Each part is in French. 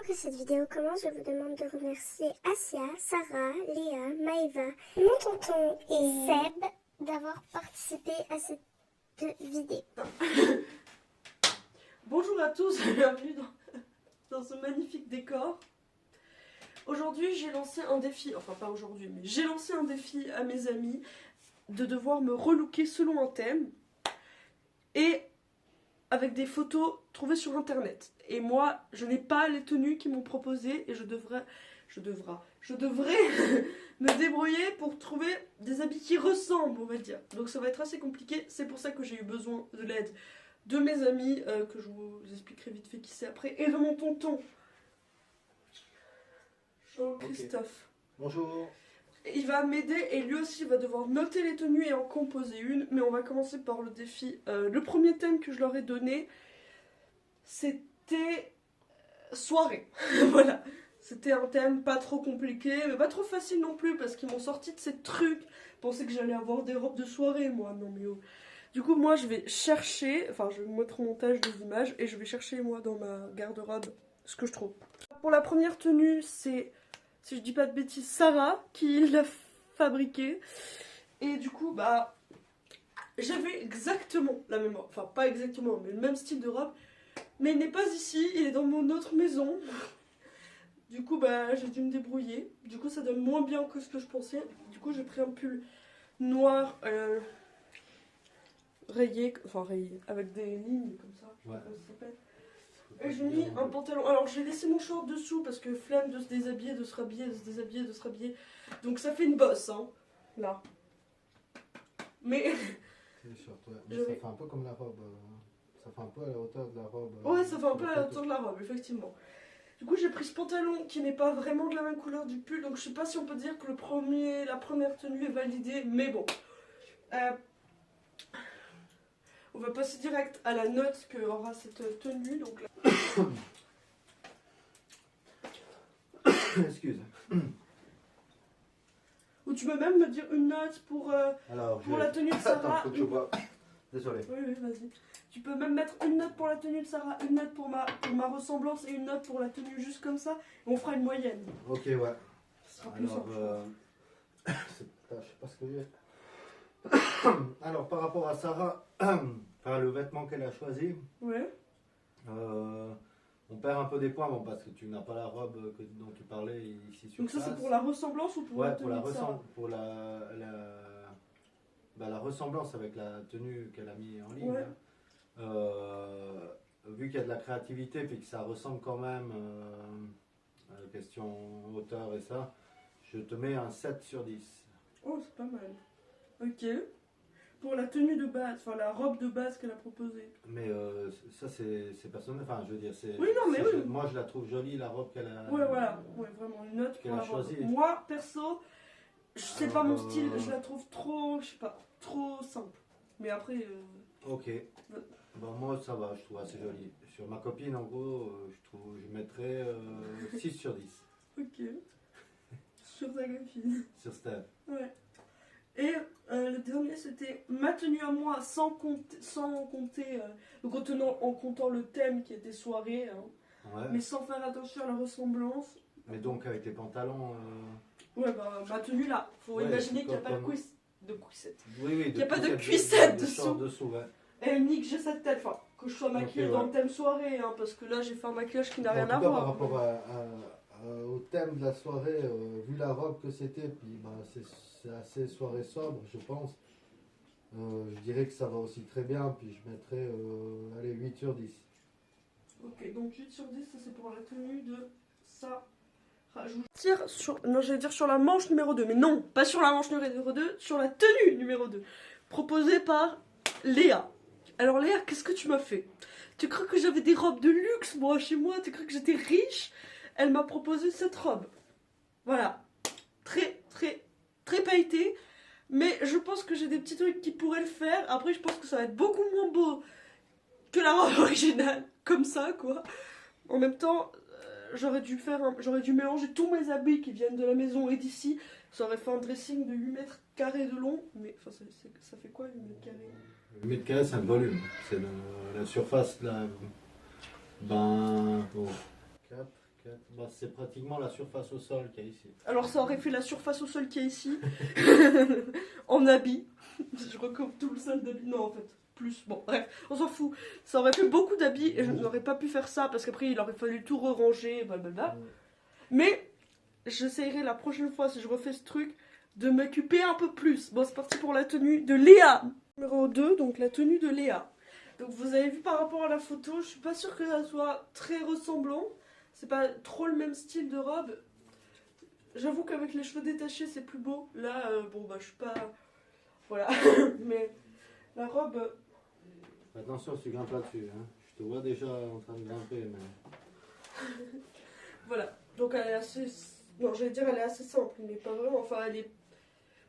que cette vidéo commence, je vous demande de remercier Asia, Sarah, Léa, Maëva, mon tonton et Seb d'avoir participé à cette vidéo. Bonjour à tous et bienvenue dans ce magnifique décor. Aujourd'hui j'ai lancé un défi, enfin pas aujourd'hui, mais j'ai lancé un défi à mes amis de devoir me relooker selon un thème et avec des photos trouvées sur internet. Et moi je n'ai pas les tenues qu'ils m'ont proposées et je devrais me débrouiller pour trouver des habits qui ressemblent, on va dire. Donc ça va être assez compliqué, c'est pour ça que j'ai eu besoin de l'aide de mes amis, que je vous expliquerai vite fait qui c'est après, et de mon tonton, Jean-Christophe. Okay. Bonjour. Il va m'aider et lui aussi va devoir noter les tenues et en composer une, mais on va commencer par le défi. Le premier thème que je leur ai donné, c'était soirée. Voilà. C'était un thème pas trop compliqué, mais pas trop facile non plus, parce qu'ils m'ont sorti de ces trucs. Je pensais que j'allais avoir des robes de soirée, moi. Non mais oh. Du coup, moi, je vais chercher, enfin, je vais vous mettre au montage des images, et je vais chercher, moi, dans ma garde-robe, ce que je trouve. Pour la première tenue, c'est, si je dis pas de bêtises, Sarah qui l'a fabriquée. Et du coup, bah, j'avais exactement la même robe, enfin, pas exactement, mais le même style de robe. Mais il n'est pas ici, il est dans mon autre maison. Du coup, bah, j'ai dû me débrouiller. Du coup, ça donne moins bien que ce que je pensais. Du coup, j'ai pris un pull noir, rayé, avec des lignes comme ça, je sais pas comment ça s'appelle. Et j'ai mis un pantalon. Alors j'ai laissé mon short dessous parce que flemme de se déshabiller, de se rhabiller, de se déshabiller, de se rhabiller. Donc ça fait une bosse, hein, là. Mais... Mais ça fait un peu comme la robe. Ça fait un peu à la hauteur de la robe. Ouais, ça fait un peu à la hauteur de la robe, effectivement. Du coup, j'ai pris ce pantalon qui n'est pas vraiment de la même couleur du pull. Donc je sais pas si on peut dire que la première tenue est validée, mais bon. On va passer direct à la note que aura cette tenue. Donc là... Excuse. Ou tu peux même me dire une note pour la tenue de Sarah. Attends, faut que je bois. Désolé. Oui, vas-y. Tu peux même mettre une note pour la tenue de Sarah, une note pour ma ressemblance et une note pour la tenue juste comme ça. Et on fera une moyenne. Ok, ouais. Ce sera plus simple. Je sais pas ce que j'ai. Alors, par rapport à Sarah, le vêtement qu'elle a choisi, Ouais. on perd un peu des points, bon, parce que tu n'as pas la robe dont tu parlais ici sur Donc ça place. c'est pour la ressemblance ou pour la tenue de Sarah? Pour la ressemblance avec la tenue qu'elle a mis en ligne. Ouais. Vu qu'il y a de la créativité puis que ça ressemble quand même question hauteur et ça, je te mets un 7 sur 10. Oh, c'est pas mal. Ok. Pour la tenue de base, enfin la robe de base qu'elle a proposée. Mais ça c'est personnel, enfin je veux dire c'est... Oui, non mais oui. Moi je la trouve jolie la robe qu'elle a... Ouais, voilà. Ouais, vraiment une note pour la robe. Choisie. Moi, perso, c'est pas mon style, je la trouve trop, je sais pas, trop simple. Mais après... Ok. Bon, moi ça va, je trouve assez joli. Sur ma copine en gros, je mettrais 6 sur 10. Ok. Sur ta copine. Sur Steph. Ouais. Et le dernier c'était ma tenue à moi sans compter donc en comptant le thème qui était soirée, hein, Ouais. mais sans faire attention à la ressemblance. Mais donc avec les pantalons... Ouais, bah ma tenue là, faut imaginer qu'il n'y a pas comme... de cuissette. Oui, Il n'y a pas de cuissette dessous. Ouais. Et nique, j'ai cette tête, enfin, que je sois maquillée dans le thème soirée, hein, parce que là j'ai fait un maquillage qui n'a rien à voir. Par rapport au thème de la soirée, vu la robe que c'était, puis bah, c'est assez soirée sobre, je pense. Je dirais que ça va aussi très bien, puis je mettrais allez, 8 sur 10. Ok, donc 8 sur 10, ça c'est pour la tenue de ça. Je vous tire sur... Non, j'allais dire sur la manche numéro 2, mais non, pas sur la manche numéro 2, sur la tenue numéro 2, proposée par Léa. Alors Léa, qu'est-ce que tu m'as fait? Tu crois que j'avais des robes de luxe, moi, chez moi? Tu crois que j'étais riche? Elle m'a proposé cette robe. Voilà. Très pailletée. Mais je pense que j'ai des petits trucs qui pourraient le faire. Après, je pense que ça va être beaucoup moins beau que la robe originale. Comme ça, quoi. En même temps, j'aurais dû mélanger tous mes habits qui viennent de la maison et d'ici. Ça aurait fait un dressing de 8 mètres carrés de long. Mais enfin, ça fait quoi 8 mètres carrés? 8 mètres carrés, c'est un volume. C'est la surface, là. Ben... Oh. 4, 4. Bah, c'est pratiquement la surface au sol qu'il y a ici. Alors ça aurait fait la surface au sol qu'il y a ici. En habit. Je recouvre tout le sol d'habits. Non, en fait, plus. Bon, bref, on s'en fout. Ça aurait fait beaucoup d'habits et je n'aurais pas pu faire ça parce qu'après il aurait fallu tout re-ranger, blablabla. Mais j'essayerai la prochaine fois, si je refais ce truc, de m'occuper un peu plus. Bon, c'est parti pour la tenue de Léa. Numéro 2, donc la tenue de Léa. Donc vous avez vu par rapport à la photo, je suis pas sûre que ça soit très ressemblant. C'est pas trop le même style de robe. J'avoue qu'avec les cheveux détachés c'est plus beau. Là, bon bah je suis pas... Voilà. Mais la robe... Attention, tu grimpes là-dessus. Hein. Je te vois déjà en train de grimper. Mais... Voilà. Donc elle est assez... Non, j'allais dire elle est assez simple, mais pas vraiment. Enfin, elle est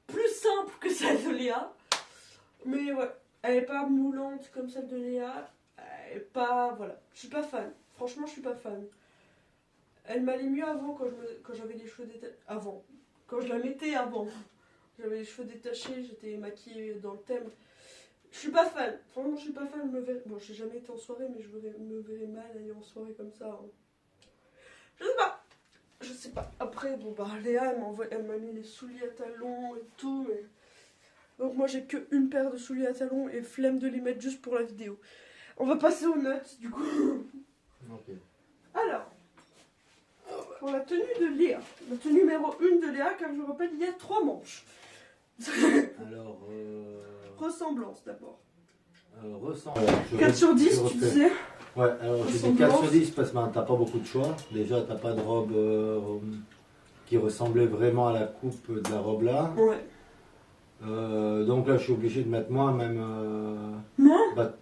plus simple que celle de Léa. Mais ouais, elle est pas moulante comme celle de Léa. Elle est pas... Voilà. Je suis pas fan. Franchement, je suis pas fan. Elle m'allait mieux avant quand j'avais les cheveux détachés. Avant. Quand je la mettais avant. J'avais les cheveux détachés, j'étais maquillée dans le thème. Je suis pas fan. Franchement, je suis pas fan. Bon, j'ai jamais été en soirée, mais me verrais mal aller en soirée comme ça. Hein. Je sais pas. Je sais pas. Après, bon, bah, Léa, elle m'a mis les souliers à talons et tout. Mais... Donc, moi, j'ai que une paire de souliers à talons et flemme de les mettre juste pour la vidéo. On va passer aux notes, du coup. Ok. Alors, pour la tenue de Léa. La tenue numéro 1 de Léa, car je rappelle, il y a 3 manches. Alors, Ressemblance d'abord. ressemblance. 4 sur 10, tu disais. Ouais, alors j'ai dit 4 sur 10 parce que t'as pas beaucoup de choix. Déjà, t'as pas de robe qui ressemblait vraiment à la coupe de la robe là. Ouais. Donc là, je suis obligé de mettre moins, même. Moins Bah,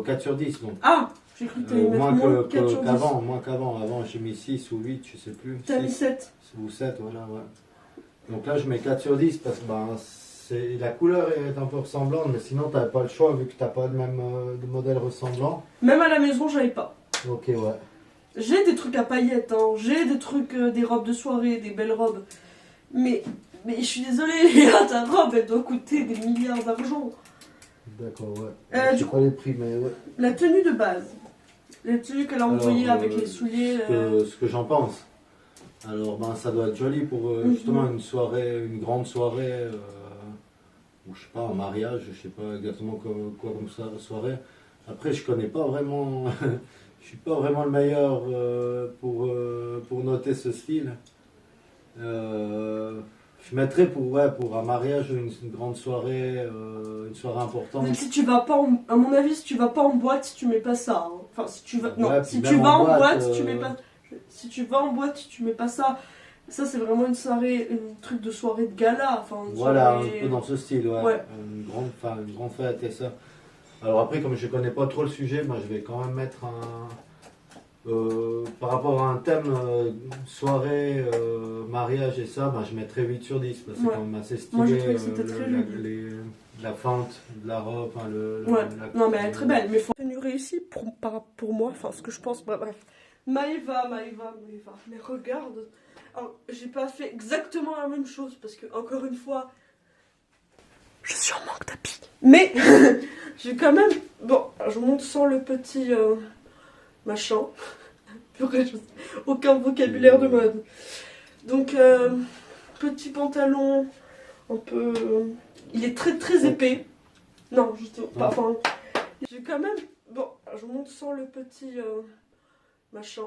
4 sur 10. Donc. Ah, j'ai cru que t'allais mettre moins 4 sur 10. qu'avant. Moins qu'avant. Avant, j'ai mis 6 ou 8, je sais plus. T'as mis 7. Ou 7, voilà, ouais. Donc là, je mets 4 sur 10 parce que la couleur est un peu ressemblante, mais sinon, t'avais pas le choix vu que t'as pas de même de modèle ressemblant. Même à la maison, j'avais pas. Ok, ouais. J'ai des trucs à paillettes, hein. J'ai des trucs, des robes de soirée, des belles robes. Mais je suis désolée, Léa, ta robe, elle doit coûter des milliards d'argent. D'accord, ouais. Du Je sais coup, pas les prix, mais ouais. la tenue de base. La tenue qu'elle a envoyée avec les souliers. Ce que j'en pense. Alors, ça doit être joli pour justement une soirée, une grande soirée, ou je sais pas, un mariage, je sais pas exactement quoi comme ça, soirée. Après, je connais pas vraiment, je suis pas vraiment le meilleur pour noter ce style. Je mettrais pour un mariage, une grande soirée, une soirée importante. Si tu vas pas à mon avis, si tu vas pas en boîte, tu mets pas ça. Hein. Enfin, si tu vas, non, Ouais, si tu vas en boîte, tu mets euh, pas. Si tu vas en boîte, tu mets pas ça. Ça, c'est vraiment une soirée, un truc de soirée de gala. Enfin, voilà, soirée... un peu dans ce style, ouais. Ouais. Une grande fête et ça. Alors après, comme je connais pas trop le sujet, moi je vais quand même mettre par rapport à un thème soirée, mariage et ça, je mettrais 8 sur 10 parce que c'est quand même assez stylé. Moi, j'ai trouvé que c'était très joli. La fente de la robe, ouais. Non, mais elle est très belle. Mais faut tenue réussie pour moi, enfin, ce que je pense, bref. Maëva, mais regarde. Alors, j'ai pas fait exactement la même chose parce que, encore une fois, je suis en manque d'habits. Mais, j'ai quand même. Bon, je monte sans le petit machin. Aucun vocabulaire de mode. Donc, petit pantalon, un peu. Il est très très épais. Non, justement, pas. Enfin, j'ai quand même. Bon, je monte sans le petit machin.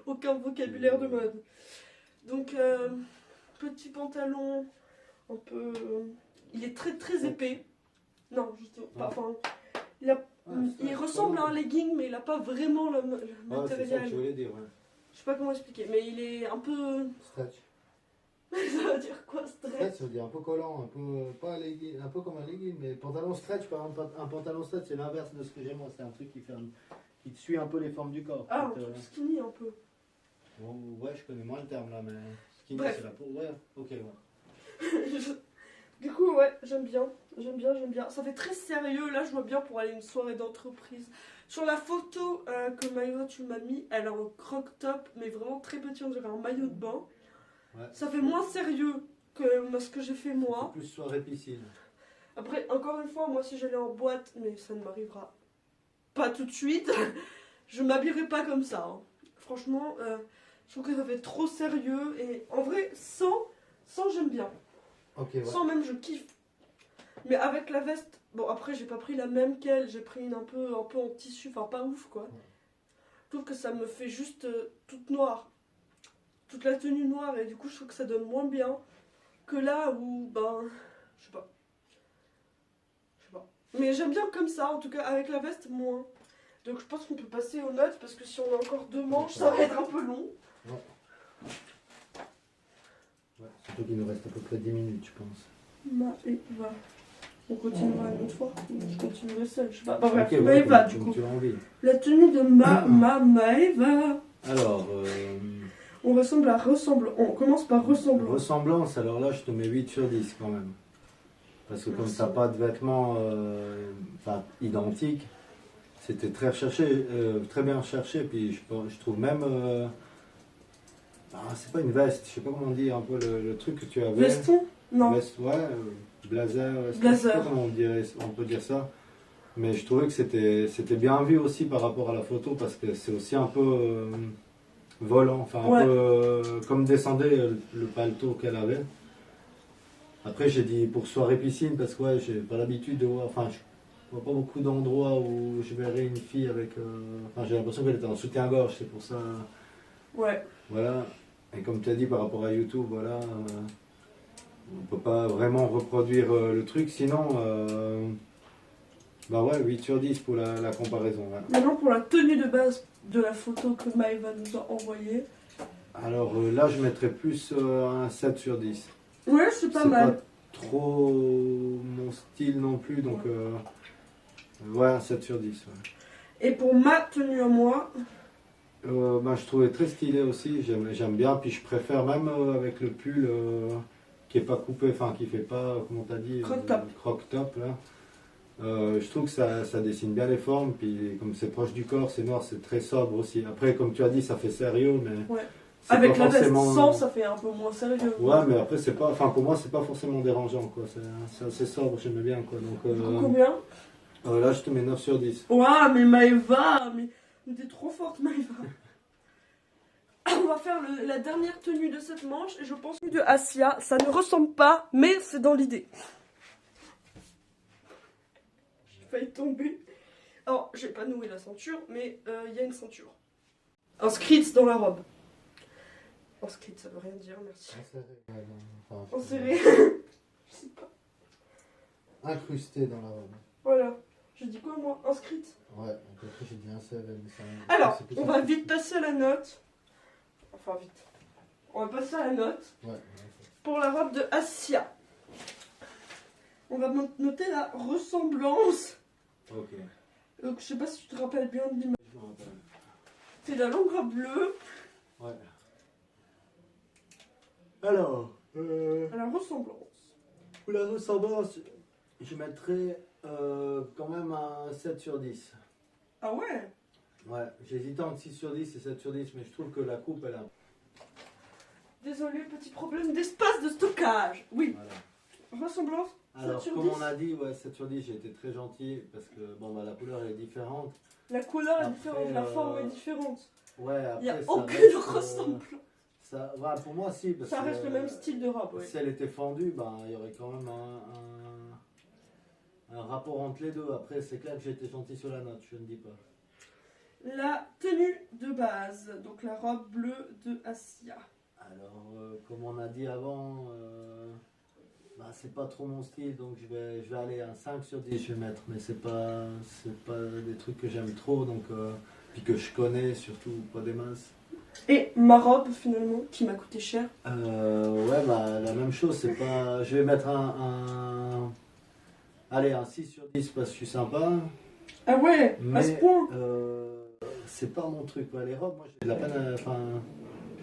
Aucun vocabulaire de mode. Donc, petit pantalon, un peu. Il est très très épais. Non, justement, pas. Enfin, il ressemble à un legging, mais il a pas vraiment le matériel. C'est ça que je voulais dire, ouais. Je sais pas comment expliquer, mais il est un peu. Stretch. Ça veut dire quoi, stretch? Stretch, ça veut dire un peu collant, un peu, pas un legging, un peu comme un legging, mais pantalon stretch, par exemple, un pantalon stretch, c'est l'inverse de ce que j'aime moi, c'est un truc qui te suit un peu les formes du corps. Ah, un truc skinny un peu. Bon, ouais, je connais moins le terme là, mais skinny, Bref. c'est la peau, ouais, ok, ouais. Du coup, ouais, j'aime bien. Ça fait très sérieux, là je vois bien pour aller à une soirée d'entreprise. Sur la photo que Maïva tu m'as mis, elle a un croc top, mais vraiment très petit, on dirait un maillot de bain. Ouais. Ça fait moins sérieux que ce que j'ai fait moi. C'est plus soirée piscine. Après, encore une fois, moi si j'allais en boîte, mais ça ne m'arrivera pas tout de suite, je m'habillerai pas comme ça. Hein. Franchement, je trouve que ça fait trop sérieux. Et en vrai, sans j'aime bien. Ok, ouais. Sans même, je kiffe. Mais avec la veste, bon après j'ai pas pris la même qu'elle, j'ai pris une un peu en tissu, enfin pas ouf quoi. Je trouve que ça me fait juste toute noire. Toute la tenue noire et du coup je trouve que ça donne moins bien que là où, ben, je sais pas. Mais j'aime bien comme ça, en tout cas avec la veste moins. Donc je pense qu'on peut passer aux notes parce que si on a encore 2 manches, ça va être un peu long. Ouais. Ouais, surtout qu'il nous reste à peu près 10 minutes, je pense. Maëva. On continuera une autre fois. Je continuerai seule, je sais pas. Bah bref, Ok, Maëva comme- du comme coup. tu as envie. La tenue de Maëva. Alors, On ressemble à ressemblant. On commence par ressemblant. ressemblance, alors là je te mets 8 sur 10 quand même. Parce que comme Merci. t'as pas de vêtements identiques, c'était très recherché, très bien recherché. Puis je trouve même. C'est pas une veste, je sais pas comment dire, un peu le truc que tu avais. Veston? Non. Veste, ouais, blazer, Blazer. je sais pas comment on peut dire ça. Mais je trouvais que c'était bien vu aussi par rapport à la photo parce que c'est aussi un peu volant, enfin un Ouais. peu comme descendait le paletot qu'elle avait. Après j'ai dit pour soirée piscine parce que ouais, j'ai pas l'habitude de voir, enfin je vois pas beaucoup d'endroits où je verrais une fille avec, enfin j'ai l'impression qu'elle était en soutien-gorge, c'est pour ça, Ouais. voilà. Et comme tu as dit par rapport à YouTube, voilà, on peut pas vraiment reproduire le truc, sinon, bah ouais, 8 sur 10 pour la comparaison. Voilà. Maintenant pour la tenue de base de la photo que Maëva nous a envoyée. Alors là, je mettrais plus un 7 sur 10. Ouais, c'est pas C'est mal. pas trop mon style non plus, donc ouais, un 7 sur 10. Ouais. Et pour ma tenue à moi, Bah, je trouvais très stylé aussi, j'aime bien, puis je préfère même avec le pull qui est pas coupé, enfin qui fait pas, comment t'as dit, croc top là. Je trouve que ça dessine bien les formes, puis comme c'est proche du corps, c'est noir, c'est très sobre aussi. Après, comme tu as dit, ça fait sérieux, mais ouais. c'est Avec pas la veste forcément... sans, ça fait un peu moins sérieux. Ouais, mais après, c'est pas, enfin pour moi, c'est pas forcément dérangeant, quoi. C'est assez sobre, j'aime bien, quoi. Donc, Du coup, combien? là, je te mets 9 sur 10. Ouah, mais Maëva, mais t'es trop forte, Maëva. On va faire la dernière tenue de cette manche et je pense que de Asia, ça ne ressemble pas, mais c'est dans l'idée. J'ai failli tomber. Alors, j'ai pas noué la ceinture, mais il y a une ceinture. Inscrite dans la robe. Inscrite, ça veut rien dire, merci. Enserrée. Je sais pas. Incrusté dans la robe. Voilà. Je dis quoi, moi? Inscrite. Ouais, donc après j'ai dit inséré, mais ça... Alors, c'est plus on va incrusté. vite passer à la note. Enfin, vite. On va passer à la note. Ouais, Pour la robe de Asia. On va noter la ressemblance. ok. Donc, je sais pas si tu te rappelles bien de l'image. Je me rappelle. C'est la longue robe bleue. Ouais. Alors, À la ressemblance. pour la ressemblance, je mettrais quand même un 7 sur 10. Ah ouais? Ouais, j'hésitais entre 6 sur 10 et 7 sur 10, mais je trouve que la coupe, elle a... Désolé, petit problème d'espace de stockage. Oui. Voilà. Ressemblance. Alors, 7 sur comme 10. on a dit, ouais, 7 sur 10, j'ai été très gentil, parce que bon, bah, la couleur elle est différente. La couleur est Après, différente, la forme est différente. Ouais, après, Il n'y a ça aucune reste, ressemblance. Ça, ouais, pour moi, si. Parce Ça reste que, le même style de robe, oui. Si elle était fendue, ben, il y aurait quand même un rapport entre les deux. Après, c'est clair que j'ai été gentil sur la note, je ne dis pas. La tenue de base, donc la robe bleue de Asia. Alors, comme on a dit avant, bah, c'est pas trop mon style, donc je vais aller un 5 sur 10, je vais mettre. Mais c'est pas des trucs que j'aime trop, donc, puis que je connais, surtout pas des masses. Et ma robe, finalement, qui m'a coûté cher. Ouais, bah, la même chose, c'est pas... Je vais mettre allez, un 6 sur 10 parce que je suis sympa. Ah ouais, à ce Mais point. c'est pas mon truc, ouais. Les robes, moi j'ai de la peine à... Enfin,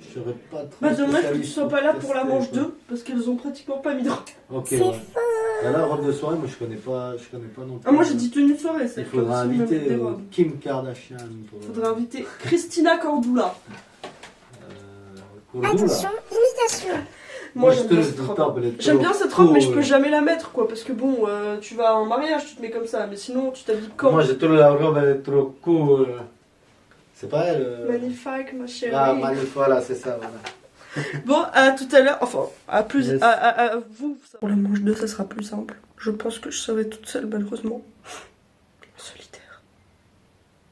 je serais pas trop... Bah dommage que tu spécialiste sois pas là pour la tester, manche quoi. 2, parce qu'elles ont pratiquement pas mis de robe. Ok, C'est ouais. faux. Bah là, robe de soirée, moi je connais pas non plus. Ah moi j'ai dit tenue de soirée, c'est Il faudra aussi me mettre inviter des robes. Kim Kardashian pour... Faudra inviter Christina Cordula. Cordula. Attention, imitation. Moi je j'aime te bien laisse cette le robe. temps, peut-être J'aime bien cette robe, mais je peux trop, jamais la mettre quoi, parce que bon, tu vas en mariage, tu te mets comme ça, mais sinon tu t'habilles quand? Moi j'ai trouvé la robe, elle est trop cool. C'est pas elle. Magnifique, ma chérie. Ah, magnifique, voilà, c'est ça, voilà. Bon, à tout à l'heure. Enfin, à plus. Yes. À vous. Pour la manche 2, ça sera plus simple. Je pense que je serai toute seule, malheureusement. Solitaire.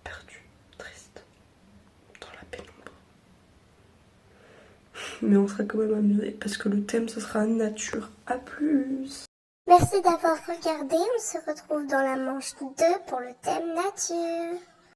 Perdue. Triste. Dans la pénombre. Mais on sera quand même amusés parce que le thème, ce sera nature. À plus. Merci d'avoir regardé. On se retrouve dans la manche 2 pour le thème nature.